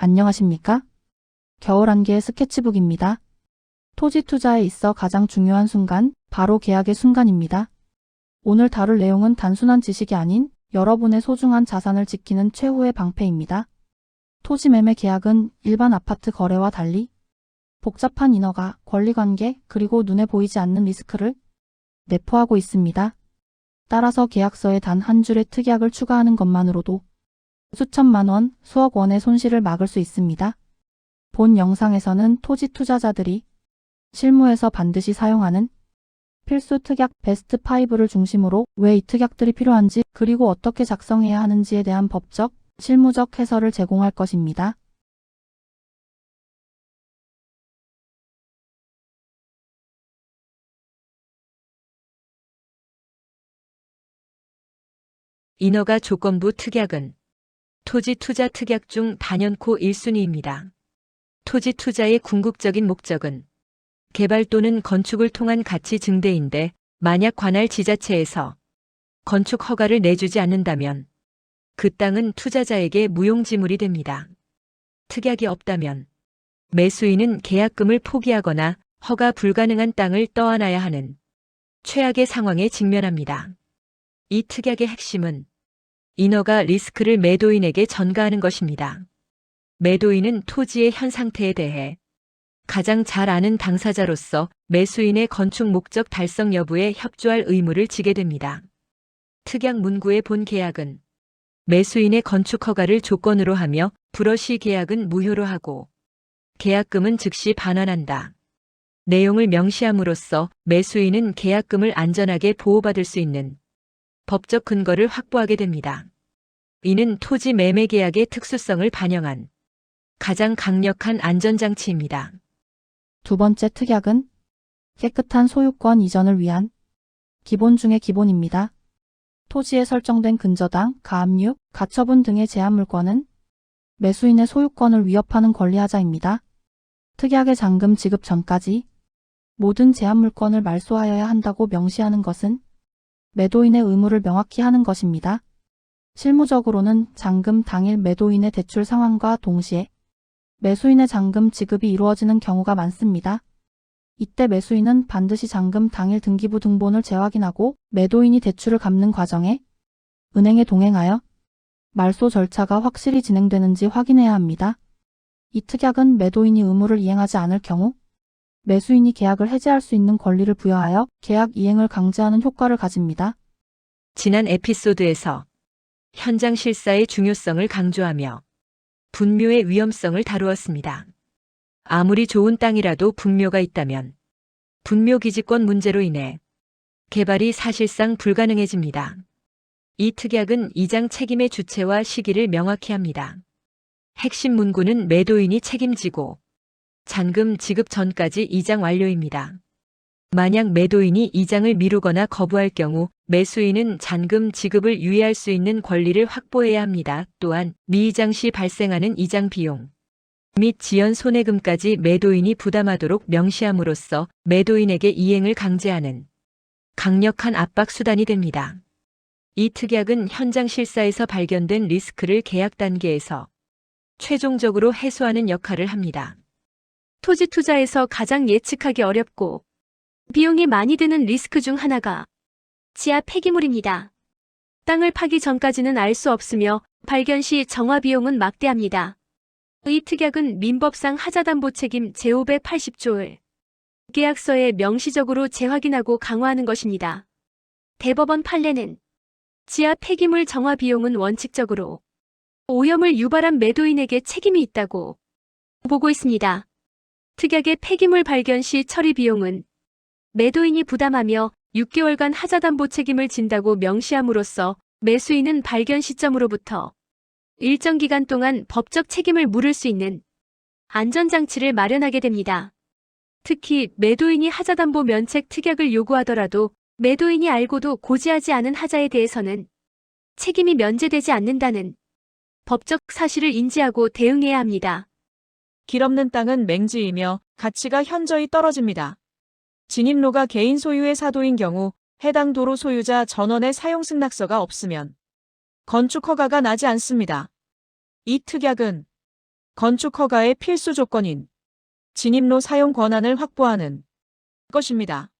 안녕하십니까? 겨울안개의 스케치북입니다. 토지 투자에 있어 가장 중요한 순간, 바로 계약의 순간입니다. 오늘 다룰 내용은 단순한 지식이 아닌 여러분의 소중한 자산을 지키는 최후의 방패입니다. 토지 매매 계약은 일반 아파트 거래와 달리 복잡한 인허가, 권리관계, 그리고 눈에 보이지 않는 리스크를 내포하고 있습니다. 따라서 계약서에 단 한 줄의 특약을 추가하는 것만으로도 수천만 원, 수억 원의 손실을 막을 수 있습니다. 본 영상에서는 토지 투자자들이 실무에서 반드시 사용하는 필수 특약 베스트 5를 중심으로 왜 이 특약들이 필요한지, 그리고 어떻게 작성해야 하는지에 대한 법적, 실무적 해설을 제공할 것입니다. 인허가 조건부 특약은 토지 투자 특약 중 단연코 1순위입니다. 토지 투자의 궁극적인 목적은 개발 또는 건축을 통한 가치 증대인데, 만약 관할 지자체에서 건축 허가를 내주지 않는다면 그 땅은 투자자에게 무용지물이 됩니다. 특약이 없다면 매수인은 계약금을 포기하거나 허가 불가능한 땅을 떠안아야 하는 최악의 상황에 직면합니다. 이 특약의 핵심은 인허가 리스크를 매도인에게 전가하는 것입니다. 매도인은 토지의 현 상태에 대해 가장 잘 아는 당사자로서 매수인의 건축 목적 달성 여부에 협조할 의무를 지게 됩니다. 특약 문구의 본 계약은 매수인의 건축 허가를 조건으로 하며 불허시 계약은 무효로 하고 계약금은 즉시 반환한다. 내용을 명시함으로써 매수인은 계약금을 안전하게 보호받을 수 있는 법적 근거를 확보하게 됩니다. 이는 토지 매매 계약의 특수성을 반영한 가장 강력한 안전장치입니다. 두 번째 특약은 깨끗한 소유권 이전을 위한 기본 중의 기본입니다. 토지에 설정된 근저당, 가압류, 가처분 등의 제한 물권은 매수인의 소유권을 위협하는 권리하자입니다. 특약의 잔금 지급 전까지 모든 제한 물권을 말소하여야 한다고 명시하는 것은 매도인의 의무를 명확히 하는 것입니다. 실무적으로는 잔금 당일 매도인의 대출 상환과 동시에 매수인의 잔금 지급이 이루어지는 경우가 많습니다. 이때 매수인은 반드시 잔금 당일 등기부 등본을 재확인하고 매도인이 대출을 갚는 과정에 은행에 동행하여 말소 절차가 확실히 진행되는지 확인해야 합니다. 이 특약은 매도인이 의무를 이행하지 않을 경우 매수인이 계약을 해지할 수 있는 권리를 부여하여 계약 이행을 강제하는 효과를 가집니다. 지난 에피소드에서 현장 실사의 중요성을 강조하며 분묘의 위험성을 다루었습니다. 아무리 좋은 땅이라도 분묘가 있다면 분묘 기지권 문제로 인해 개발이 사실상 불가능해집니다. 이 특약은 이장 책임의 주체와 시기를 명확히 합니다. 핵심 문구는 매도인이 책임지고 잔금 지급 전까지 이장 완료입니다. 만약 매도인이 이장을 미루거나 거부할 경우 매수인은 잔금 지급을 유예할 수 있는 권리를 확보해야 합니다. 또한 미이장 시 발생하는 이장 비용 및 지연 손해금까지 매도인이 부담하도록 명시함으로써 매도인에게 이행을 강제하는 강력한 압박 수단이 됩니다. 이 특약은 현장 실사에서 발견된 리스크를 계약 단계에서 최종적으로 해소하는 역할을 합니다. 토지 투자에서 가장 예측하기 어렵고 비용이 많이 드는 리스크 중 하나가 지하 폐기물입니다. 땅을 파기 전까지는 알 수 없으며 발견 시 정화 비용은 막대합니다. 이 특약은 민법상 하자담보 책임 제580조를 계약서에 명시적으로 재확인하고 강화하는 것입니다. 대법원 판례는 지하 폐기물 정화 비용은 원칙적으로 오염을 유발한 매도인에게 책임이 있다고 보고 있습니다. 특약의 폐기물 발견 시 처리 비용은 매도인이 부담하며 6개월간 하자담보 책임을 진다고 명시함으로써 매수인은 발견 시점으로부터 일정 기간 동안 법적 책임을 물을 수 있는 안전장치를 마련하게 됩니다. 특히 매도인이 하자담보 면책 특약을 요구하더라도 매도인이 알고도 고지하지 않은 하자에 대해서는 책임이 면제되지 않는다는 법적 사실을 인지하고 대응해야 합니다. 길 없는 땅은 맹지이며 가치가 현저히 떨어집니다. 진입로가 개인 소유의 사도인 경우 해당 도로 소유자 전원의 사용 승낙서가 없으면 건축 허가가 나지 않습니다. 이 특약은 건축 허가의 필수 조건인 진입로 사용 권한을 확보하는 것입니다.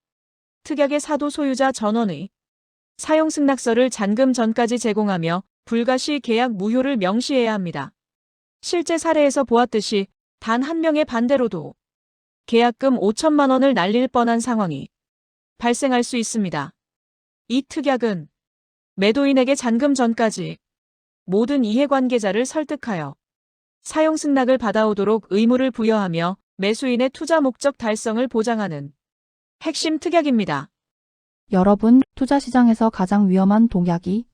특약의 사도 소유자 전원의 사용 승낙서를 잔금 전까지 제공하며 불가 시 계약 무효를 명시해야 합니다. 실제 사례에서 보았듯이 단 한 명의 반대로도 계약금 5천만 원을 날릴 뻔한 상황이 발생할 수 있습니다. 이 특약은 매도인에게 잔금 전까지 모든 이해관계자를 설득하여 사용 승낙을 받아오도록 의무를 부여하며 매수인의 투자 목적 달성을 보장하는 핵심 특약입니다. 여러분, 투자 시장에서 가장 위험한 독약이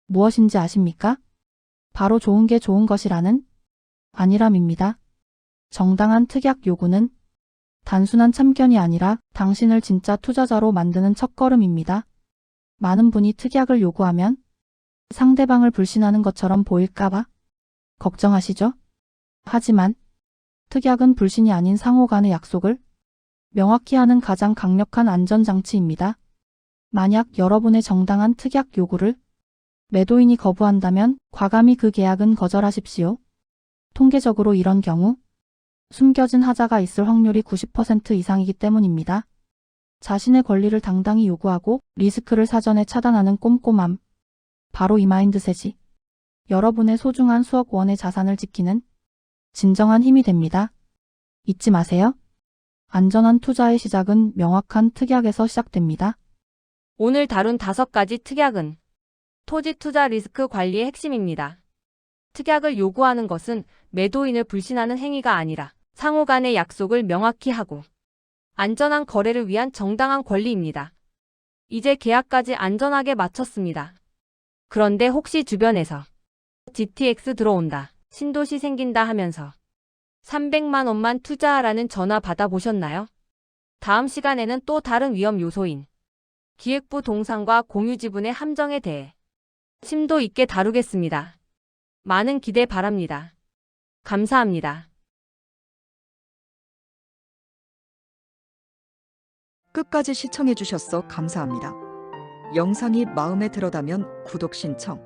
무엇인지 아십니까? 바로 좋은 게 좋은 것이라는 아니람입니다. 정당한 특약 요구는 단순한 참견이 아니라 당신을 진짜 투자자로 만드는 첫걸음입니다. 많은 분이 특약을 요구하면 상대방을 불신하는 것처럼 보일까봐 걱정하시죠? 하지만 특약은 불신이 아닌 상호 간의 약속을 명확히 하는 가장 강력한 안전장치입니다. 만약 여러분의 정당한 특약 요구를 매도인이 거부한다면 과감히 그 계약은 거절하십시오. 통계적으로 이런 경우 숨겨진 하자가 있을 확률이 90% 이상이기 때문입니다. 자신의 권리를 당당히 요구하고 리스크를 사전에 차단하는 꼼꼼함. 바로 이 마인드셋이 여러분의 소중한 수억 원의 자산을 지키는 진정한 힘이 됩니다. 잊지 마세요. 안전한 투자의 시작은 명확한 특약에서 시작됩니다. 오늘 다룬 5가지 특약은 토지 투자 리스크 관리의 핵심입니다. 특약을 요구하는 것은 매도인을 불신하는 행위가 아니라 상호 간의 약속을 명확히 하고 안전한 거래를 위한 정당한 권리입니다. 이제 계약까지 안전하게 마쳤습니다. 그런데 혹시 주변에서 GTX 들어온다, 신도시 생긴다 하면서 300만 원만 투자하라는 전화 받아보셨나요? 다음 시간에는 또 다른 위험 요소인 기획부 동상과 공유지분의 함정에 대해 심도 있게 다루겠습니다. 많은 기대 바랍니다. 감사합니다. 끝까지 시청해주셔서 감사합니다. 영상이 마음에 들었다면 구독 신청,